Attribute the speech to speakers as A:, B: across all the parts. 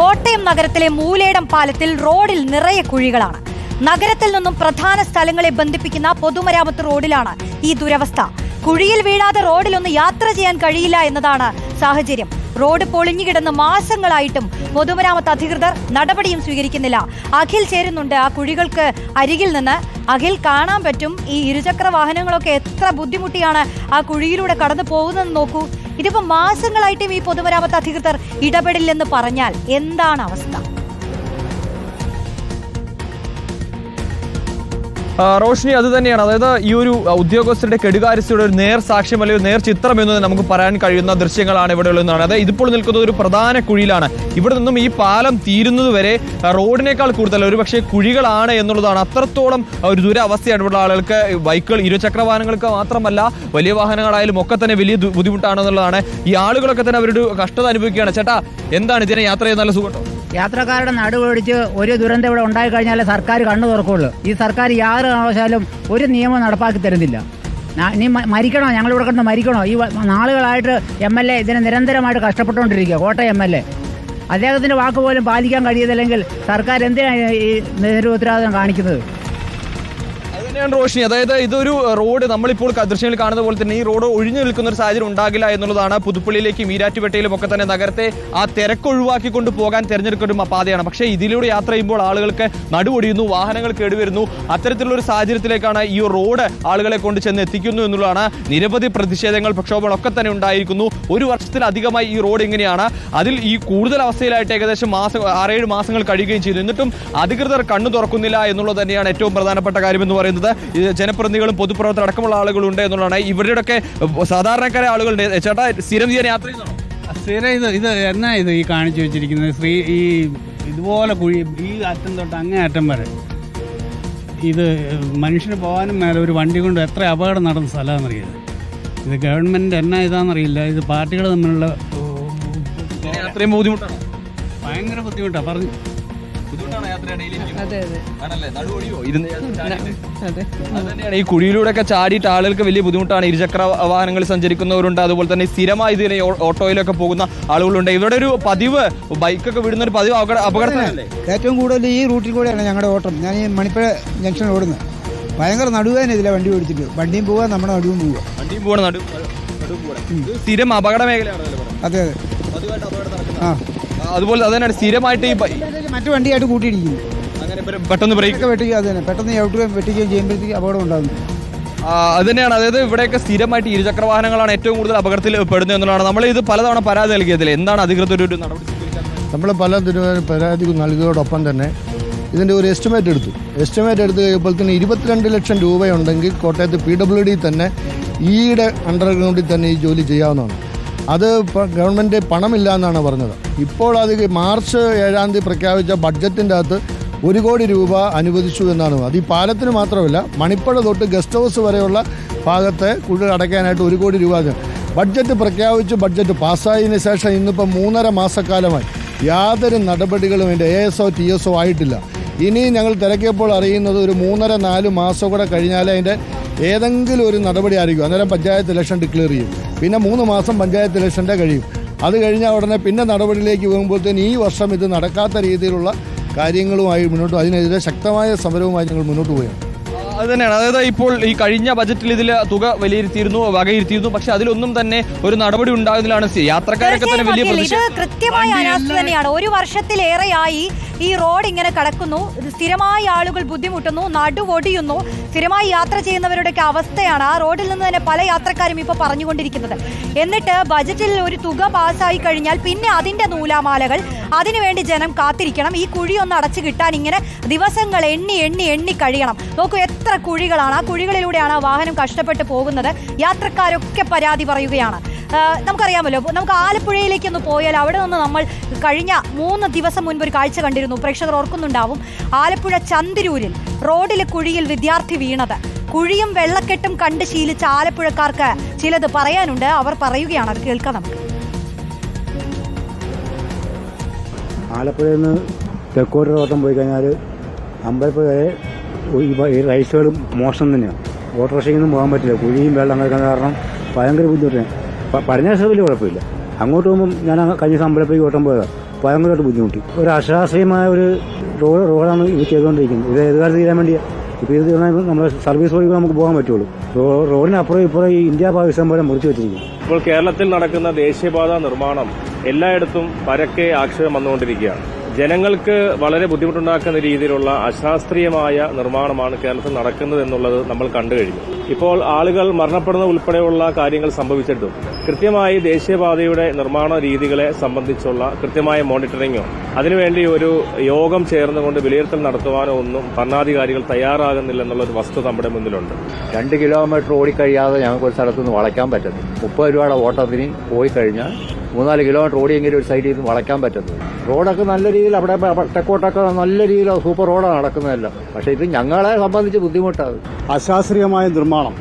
A: കോട്ടയം നഗരത്തിലെ മൂലേടം പാലത്തിൽ റോഡിൽ നിറയെ കുഴികളാണ്. നഗരത്തിൽ നിന്നും പ്രധാന സ്ഥലങ്ങളെ ബന്ധിപ്പിക്കുന്ന പൊതുമരാമത്ത് റോഡിലാണ് ഈ ദുരവസ്ഥ. കുഴിയിൽ വീഴാതെ റോഡിലൊന്ന് യാത്ര ചെയ്യാൻ കഴിയില്ല എന്നതാണ് സാഹചര്യം. റോഡ് പൊളിഞ്ഞുകിടന്ന് മാസങ്ങളായിട്ടും പൊതുമരാമത്ത് അധികൃതർ നടപടിയും സ്വീകരിക്കുന്നില്ല. അഖിൽ ചേരുന്നുണ്ട് ആ കുഴികൾക്ക് അരികിൽ നിന്ന്. അഖിൽ, കാണാൻ പറ്റും ഈ ഇരുചക്ര വാഹനങ്ങളൊക്കെ എത്ര ബുദ്ധിമുട്ടിയാണ് ആ കുഴിയിലൂടെ കടന്നു പോകുന്നതെന്ന് നോക്കൂ. ഇതിപ്പോ മാസങ്ങളായിട്ടും ഈ പൊതുമരാമത്ത് അധികൃതർ ഇടപെടില്ലെന്ന് പറഞ്ഞാൽ എന്താണ് അവസ്ഥ?
B: റോഷ്നി, അത് തന്നെയാണ്. അതായത് ഈ ഒരു ഉദ്യോഗസ്ഥരുടെ കെടുകാര്യസ്ഥയുടെ ഒരു നേർ സാക്ഷ്യം അല്ലെങ്കിൽ നേർ ചിത്രം എന്ന് നമുക്ക് പറയാൻ കഴിയുന്ന ദൃശ്യങ്ങളാണ് ഇവിടെ ഉള്ളതാണ്. അതായത് ഇതിപ്പോൾ നിൽക്കുന്നത് ഒരു പ്രധാന കുഴിയിലാണ്. ഇവിടെ നിന്നും ഈ പാലം തീരുന്നത് വരെ റോഡിനേക്കാൾ കൂടുതൽ ഒരു പക്ഷേ കുഴികളാണ് എന്നുള്ളതാണ്. അത്രത്തോളം ഒരു ദുരവസ്ഥയാണ് ഇവിടെ ആളുകൾക്ക്. ബൈക്കുകൾ, ഇരുചക്ര വാഹനങ്ങൾക്ക് മാത്രമല്ല വലിയ വാഹനങ്ങളായാലും ഒക്കെ തന്നെ വലിയ ബുദ്ധിമുട്ടാണെന്നുള്ളതാണ്. ഈ ആളുകളൊക്കെ തന്നെ അവരുടെ കഷ്ടത അനുഭവിക്കുകയാണ്. ചേട്ടാ, എന്താണ് ഇതിനെ യാത്ര ചെയ്യാൻ നല്ല സുഖം?
C: യാത്രക്കാരുടെ നടുവൊടിച്ച് ഒരു ദുരന്തം ഇവിടെ ഉണ്ടായിക്കഴിഞ്ഞാൽ സർക്കാർ കണ്ണു തുറക്കുള്ളൂ. ഈ സർക്കാർ യാതൊരു കാരണവശാലും ഒരു നിയമം നടപ്പാക്കി തരുന്നില്ല. നീ മരിക്കണോ, ഞങ്ങളിവിടെ കിടന്ന് മരിക്കണോ? ഈ നാളുകളായിട്ട് MLA ഇതിനെ നിരന്തരമായിട്ട് കഷ്ടപ്പെട്ടുകൊണ്ടിരിക്കുക. കോട്ടയം MLA അദ്ദേഹത്തിൻ്റെ വാക്ക് പോലും പാലിക്കാൻ കഴിയുന്നില്ലെങ്കിൽ സർക്കാർ എന്തിനാണ് ഈ നിരുത്തരവാദിത്വം കാണിക്കുന്നത്?
B: റോഷ്നി, അതായത് ഇതൊരു റോഡ് നമ്മളിപ്പോൾ ദൃശ്യങ്ങളിൽ കാണുന്ന പോലെ തന്നെ ഈ റോഡ് ഒഴിഞ്ഞു നിൽക്കുന്ന ഒരു സാഹചര്യം ഉണ്ടാകില്ല എന്നുള്ളതാണ്. പുതുപ്പള്ളിയിലേക്കും ഈരാറ്റുപേട്ടയിലും ഒക്കെ തന്നെ നഗരത്തെ ആ തിരക്ക് ഒഴിവാക്കിക്കൊണ്ട് പോകാൻ തിരഞ്ഞെടുക്കുന്ന പാതയാണ്. പക്ഷേ ഇതിലൂടെ യാത്ര ചെയ്യുമ്പോൾ ആളുകൾക്ക് നടുവൊടിയുന്നു, വാഹനങ്ങൾ കേടുവരുന്നു. അത്തരത്തിലുള്ള ഒരു സാഹചര്യത്തിലേക്കാണ് ഈ റോഡ് ആളുകളെ കൊണ്ട് ചെന്ന് എത്തിക്കുന്നു എന്നുള്ളതാണ്. നിരവധി പ്രതിഷേധങ്ങൾ, പ്രക്ഷോഭങ്ങൾ ഒക്കെ തന്നെ ഉണ്ടായിരിക്കുന്നു. ഒരു വർഷത്തിലധികമായി ഈ റോഡ് ഇങ്ങനെയാണ്. അതിൽ ഈ കൂടുതൽ അവസ്ഥയിലായിട്ട് ഏകദേശം 6-7 മാസങ്ങൾ കഴിയുകയും ചെയ്തു. എന്നിട്ടും അധികൃതർ കണ്ണു തുറക്കുന്നില്ല എന്നുള്ളത് തന്നെയാണ് ഏറ്റവും പ്രധാനപ്പെട്ട കാര്യമെന്ന് പറയുന്നത്. ജനപ്രതിനിധികളും പൊതുപ്രവർത്തകർ അടക്കമുള്ള ആളുകളുണ്ട് എന്നുള്ളതാണ്. ഇവരുടെയൊക്കെ സാധാരണക്കാരെ ആളുകളുണ്ട്. ചേട്ടാ, സ്ഥിരം ചെയ്യാൻ യാത്ര ചെയ്യുന്നതാണോ?
D: സ്ഥിരം ഇത് എന്നാ ഈ കാണിച്ചു വെച്ചിരിക്കുന്നത്? ഈ ഇതുപോലെ കുഴി ഈ അറ്റം തൊട്ട് അങ്ങേ അറ്റം വരെ ഇത് മനുഷ്യന് പോകാനും മേലെ ഒരു വണ്ടി കൊണ്ട് എത്ര അപകടം നടന്ന സ്ഥലമാണെന്നറിയത്. ഇത് ഗവൺമെൻറ് എന്നാ ഇതാണെന്നറിയില്ല. ഇത് പാർട്ടികൾ തമ്മിലുള്ള
B: അത്രയും ബുദ്ധിമുട്ടാണ്.
D: ഭയങ്കര ബുദ്ധിമുട്ടാണ്. പറഞ്ഞു
B: ഈ കുഴിയിലൂടെയൊക്കെ ചാടിയിട്ട് ആളുകൾക്ക് വലിയ ബുദ്ധിമുട്ടാണ്. ഇരുചക്ര വാഹനങ്ങളിൽ സഞ്ചരിക്കുന്നവരുണ്ട്, അതുപോലെ തന്നെ സ്ഥിരമായി ഇതിനെ ഓട്ടോയിലൊക്കെ പോകുന്ന ആളുകളുണ്ട്. ഇവരുടെ ഒരു പതിവ് ബൈക്കൊക്കെ വിടുന്ന ഒരു പതിവ് അപകടത്തിലല്ലേ?
E: ഏറ്റവും കൂടുതൽ ഈ റൂട്ടിൽ കൂടെയാണ് ഞങ്ങളുടെ ഓട്ടം. ഞാൻ ഈ മണിപ്പുഴ ജംഗ്ഷൻ ഓടുന്നത്. ഭയങ്കര നടുവേന ഇതിലെ വണ്ടി ഓടിച്ചിട്ട്. വണ്ടിയും പോവുക, നമ്മുടെ നടുവും പോവുക.
B: വണ്ടിയും പോകണം, സ്ഥിരം അപകട മേഖലയാണ്.
E: അതെ അതെ. ആ,
B: അതുപോലെ അതന്നെയാണ് സ്ഥിരമായിട്ട് ഈ
E: മറ്റു വണ്ടിയായിട്ട് കൂട്ടിയിടിക്കുന്നു.
B: അങ്ങനെ പെട്ടെന്ന് ബ്രേക്ക്
E: വെട്ടിക്കുക, അത് തന്നെ പെട്ടെന്ന് ചവിട്ടുകയും വെട്ടിക്കുകയും ചെയ്യുമ്പോഴത്തേക്ക് അപകടം ഉണ്ടാകുന്നു.
B: അത് തന്നെയാണ്. അതായത് ഇവിടെയൊക്കെ സ്ഥിരമായിട്ട് ഇരുചക്ര വാഹനങ്ങളാണ് ഏറ്റവും കൂടുതൽ അപകടത്തിൽ പെടുന്നത് എന്നുള്ളതാണ്. നമ്മൾ ഇത് പലതവണ പരാതി നൽകിയതിൽ എന്താണ് അധികൃതർ ഒരു നടപടി?
F: നമ്മൾ പല പരാതി നൽകിയതോടൊപ്പം തന്നെ ഇതിൻ്റെ ഒരു എസ്റ്റിമേറ്റ് എടുത്ത് കഴിയുമ്പോൾ തന്നെ 22 ലക്ഷം രൂപയുണ്ടെങ്കിൽ കോട്ടയത്ത് PWD തന്നെ ഈയുടെ അണ്ടർഗ്രൗണ്ടിൽ തന്നെ ഈ ജോലി ചെയ്യാവുന്നതാണ്. അത് ഗവൺമെൻറ് പണമില്ല എന്നാണ് പറഞ്ഞത്. ഇപ്പോൾ അത് മാർച്ച് 7-ാം തീയതി പ്രഖ്യാപിച്ച ബഡ്ജറ്റിൻ്റെ അകത്ത് 1 കോടി രൂപ അനുവദിച്ചു എന്നാണ്. അത് ഈ പാലത്തിന് മാത്രമല്ല, മണിപ്പുഴ തൊട്ട് ഗസ്റ്റ് ഹൗസ് വരെയുള്ള ഭാഗത്തെ കുഴി അടയ്ക്കാനായിട്ട് 1 കോടി രൂപ ബഡ്ജറ്റ് പ്രഖ്യാപിച്ചു. ബഡ്ജറ്റ് പാസ്സായതിനു ശേഷം ഇന്നിപ്പോൾ 3.5 മാസക്കാലമായി യാതൊരു നടപടികളും അതിൻ്റെ ASO TSO ആയിട്ടില്ല. ഇനി ഞങ്ങൾ തിരക്കിയപ്പോൾ അറിയുന്നത് ഒരു 3.5-4 മാസം കൂടെ കഴിഞ്ഞാലേ അതിൻ്റെ ഏതെങ്കിലും ഒരു നടപടി ആയിരിക്കും. അന്നേരം പഞ്ചായത്ത് ഇലക്ഷൻ ഡിക്ലെയർ ചെയ്യും. പിന്നെ 3 മാസം പഞ്ചായത്ത് ഇലക്ഷൻ്റെ കഴിയും. അത് കഴിഞ്ഞാൽ ഉടനെ പിന്നെ നടപടിയിലേക്ക് പോകുമ്പോഴത്തേന് ഈ വർഷം ഇത് നടക്കാത്ത രീതിയിലുള്ള കാര്യങ്ങളുമായി മുന്നോട്ട്, അതിനെതിരെ ശക്തമായ സമരവുമായി ഞങ്ങൾ മുന്നോട്ട് പോയാണ്.
B: അത് തന്നെയാണ്. അതായത് ഇപ്പോൾ ഈ കഴിഞ്ഞ ബജറ്റിൽ ഇതിൽ തുക വകയിരുത്തിയിരുന്നു. പക്ഷെ അതിലൊന്നും തന്നെ ഒരു നടപടി ഉണ്ടാകുന്നതിലാണ് യാത്രക്കാരൊക്കെ തന്നെ വലിയ
A: കൃത്യമായ അനാസ്ഥ തന്നെയാണ്. 1 വർഷത്തിലേറെയായി ഈ റോഡ് ഇങ്ങനെ കിടക്കുന്നു. സ്ഥിരമായി ആളുകൾ ബുദ്ധിമുട്ടുന്നു, നടുവൊടിയുന്നു. സ്ഥിരമായി യാത്ര ചെയ്യുന്നവരുടെയൊക്കെ അവസ്ഥയാണ് ആ റോഡിൽ നിന്ന് തന്നെ പല യാത്രക്കാരും ഇപ്പോൾ പറഞ്ഞുകൊണ്ടിരിക്കുന്നത്. എന്നിട്ട് ബജറ്റിൽ ഒരു തുക പാസ്സായി കഴിഞ്ഞാൽ പിന്നെ അതിന്റെ നൂലാമാലകൾ, അതിനുവേണ്ടി ജനം കാത്തിരിക്കണം. ഈ കുഴി ഒന്ന് അടച്ചു കിട്ടാൻ ഇങ്ങനെ ദിവസങ്ങൾ എണ്ണി കഴിയണം. നോക്കൂ, എത്ര കുഴികളാണ്. ആ കുഴികളിലൂടെയാണ് ആ വാഹനം കഷ്ടപ്പെട്ട് പോകുന്നത്. യാത്രക്കാരൊക്കെ പരാതി പറയുകയാണ്. നമുക്കറിയാമല്ലോ, നമുക്ക് ആലപ്പുഴയിലേക്ക് ഒന്ന് പോയാൽ അവിടെ നിന്ന് നമ്മൾ കഴിഞ്ഞ 3 ദിവസം മുൻപ് ഒരു കാഴ്ച കണ്ടിരുന്നു. പ്രേക്ഷകർ ഓർക്കുന്നുണ്ടാവും. ആലപ്പുഴ ചന്തിരൂരിൽ റോഡിലെ കുഴിയിൽ വിദ്യാർത്ഥി വീണത്. കുഴിയും വെള്ളക്കെട്ടും കണ്ട് ശീലിച്ച ആലപ്പുഴക്കാർക്ക് ചിലത് പറയാനുണ്ട്. അവർ പറയുകയാണ്, അത് കേൾക്കാം നമുക്ക്.
G: ആലപ്പുഴയിൽ നിന്ന് തെക്കോട്ട് ഓട്ടം പോയി കഴിഞ്ഞാൽ അമ്പലപ്പുഴ വരെ ഈ റൈസുകളും മോശം തന്നെയാണ്. ഓട്ടോറിക്ഷയ്ക്കൊന്നും പോകാൻ പറ്റില്ല. കുഴിയും വെള്ളം കിടക്കുന്ന കാരണം ഭയങ്കര ബുദ്ധിമുട്ടാണ്. പടിഞ്ഞാറ് വലിയ കുഴപ്പമില്ല. അങ്ങോട്ട് പോകുമ്പം ഞാൻ കഴിഞ്ഞ അമ്പലപ്പുഴയ്ക്ക് ഓട്ടം പോയതാണ്. ഭയങ്കരമായിട്ട് ബുദ്ധിമുട്ടി. ഒരു അശാസ്ത്രീയമായ ഒരു റോഡാണ് ഇത് ചെയ്തുകൊണ്ടിരിക്കുന്നത്. ഇത് ഏത് കാലത്ത് തീരാൻ വേണ്ടിയാണ്? ഇപ്പോൾ ഇത് നമ്മുടെ സർവീസ് വഴി നമുക്ക് പോകാൻ പറ്റുള്ളൂ. റോഡിനപ്പുറം ഇപ്പുറം ഈ ഇന്ത്യ പാകിസ്ഥാൻ പോലെ മുറിച്ച് വെച്ചിരിക്കും.
H: ഇപ്പോൾ കേരളത്തിൽ നടക്കുന്ന ദേശീയപാത നിർമ്മാണം എല്ലായിടത്തും പരക്കെ ആക്ഷേപം വന്നുകൊണ്ടിരിക്കുകയാണ്. ജനങ്ങൾക്ക് വളരെ ബുദ്ധിമുട്ടുണ്ടാക്കുന്ന രീതിയിലുള്ള അശാസ്ത്രീയമായ നിർമ്മാണമാണ് കേരളത്തിൽ നടക്കുന്നത് എന്നുള്ളത് നമ്മൾ കണ്ടു കഴിഞ്ഞു. ഇപ്പോൾ ആളുകൾ മരണപ്പെടുന്ന ഉൾപ്പെടെയുള്ള കാര്യങ്ങൾ സംഭവിച്ചിട്ടും കൃത്യമായി ദേശീയപാതയുടെ നിർമ്മാണ രീതികളെ സംബന്ധിച്ചുള്ള കൃത്യമായ മോണിറ്ററിങ്ങോ അതിനുവേണ്ടി ഒരു യോഗം ചേർന്നുകൊണ്ട് വിലയിരുത്തൽ നടത്തുവാനോ ഒന്നും ഭരണാധികാരികൾ തയ്യാറാകുന്നില്ല എന്നുള്ളൊരു വസ്തുത നമ്മുടെ മുന്നിലുണ്ട്.
I: 2 കിലോമീറ്റർ ഓടിക്കഴിയാതെ ഞങ്ങൾക്ക് ഒരു സ്ഥലത്തുനിന്ന് വളയ്ക്കാൻ പറ്റുന്നു. 30 രൂപയുടെ ഓട്ടത്തിന് പോയി കഴിഞ്ഞാൽ 3-4 കിലോമീറ്റർ ഓടിയെങ്കിലും ഒരു സൈഡിൽ നിന്ന് വളയ്ക്കാൻ പറ്റുന്നത്. റോഡൊക്കെ നല്ല രീതിയിൽ അവിടെ തെക്കോട്ടൊക്കെ നല്ല രീതിയിൽ സൂപ്പർ റോഡാണ് നടക്കുന്നതെല്ലാം. പക്ഷേ ഇത് ഞങ്ങളെ സംബന്ധിച്ച് ബുദ്ധിമുട്ടാണ്.
J: അശാസ്ത്രീയമായ നിർമ്മാണം,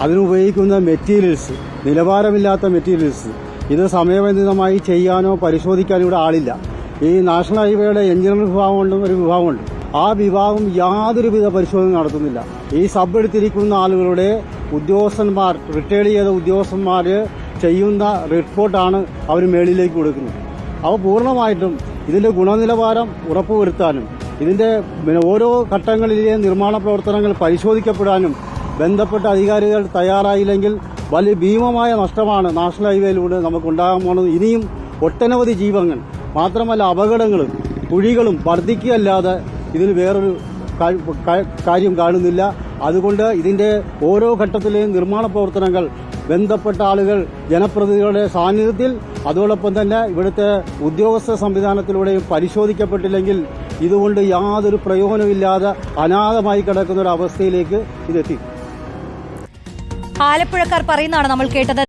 J: അതിനുപയോഗിക്കുന്ന മെറ്റീരിയൽസ്, നിലവാരമില്ലാത്ത മെറ്റീരിയൽസ്, ഇത് സമയബന്ധിതമായി ചെയ്യാനോ പരിശോധിക്കാനോ ഇവിടെ ആളില്ല. ഈ നാഷണൽ ഹൈവേയുടെ എഞ്ചിനീയറിംഗ് വിഭാഗമുണ്ട്, ഒരു വിഭാഗമുണ്ട്. ആ വിഭാഗം യാതൊരുവിധ പരിശോധന നടത്തുന്നില്ല. ഈ സബ് എടുത്തിരിക്കുന്ന ആളുകളുടെ ഉദ്യോഗസ്ഥന്മാർ, റിട്ടയർ ചെയ്ത ഉദ്യോഗസ്ഥന്മാർ ചെയ്യുന്ന റിപ്പോർട്ടാണ് അവർ മേളിലേക്ക് കൊടുക്കുന്നത്. അവ പൂർണ്ണമായിട്ടും ഇതിന്റെ ഗുണനിലവാരം ഉറപ്പുവരുത്താനും ഇതിന്റെ ഓരോ ഘട്ടങ്ങളിലെ നിർമ്മാണ പ്രവർത്തനങ്ങൾ പരിശോധിക്കപ്പെടാനും ബന്ധപ്പെട്ട അധികാരികൾ തയ്യാറായില്ലെങ്കിൽ വലിയ ഭീമമായ നഷ്ടമാണ് നാഷണൽ ഹൈവേയിലൂടെ നമുക്കുണ്ടാകാൻ പോകുന്നത്. ഇനിയും ഒട്ടനവധി ജീവങ്ങൾ, മാത്രമല്ല അപകടങ്ങളും കുഴികളും വർദ്ധിക്കുകയല്ലാതെ ഇതിന് വേറൊരു കാര്യം കാണുന്നില്ല. അതുകൊണ്ട് ഇതിന്റെ ഓരോ ഘട്ടത്തിലെയും നിർമ്മാണ പ്രവർത്തനങ്ങൾ ബന്ധപ്പെട്ട ആളുകൾ, ജനപ്രതിനിധികളുടെ സാന്നിധ്യത്തിൽ, അതോടൊപ്പം തന്നെ ഇവിടുത്തെ ഉദ്യോഗസ്ഥ സംവിധാനത്തിലൂടെയും പരിശോധിക്കപ്പെട്ടില്ലെങ്കിൽ ഇതുകൊണ്ട് യാതൊരു പ്രയോജനമില്ലാതെ അനാഥമായി കിടക്കുന്ന ഒരു അവസ്ഥയിലേക്ക് ഇതെത്തി.
A: ആലപ്പുഴക്കാർ പറയുന്നതാണ് നമ്മൾ കേട്ടത്.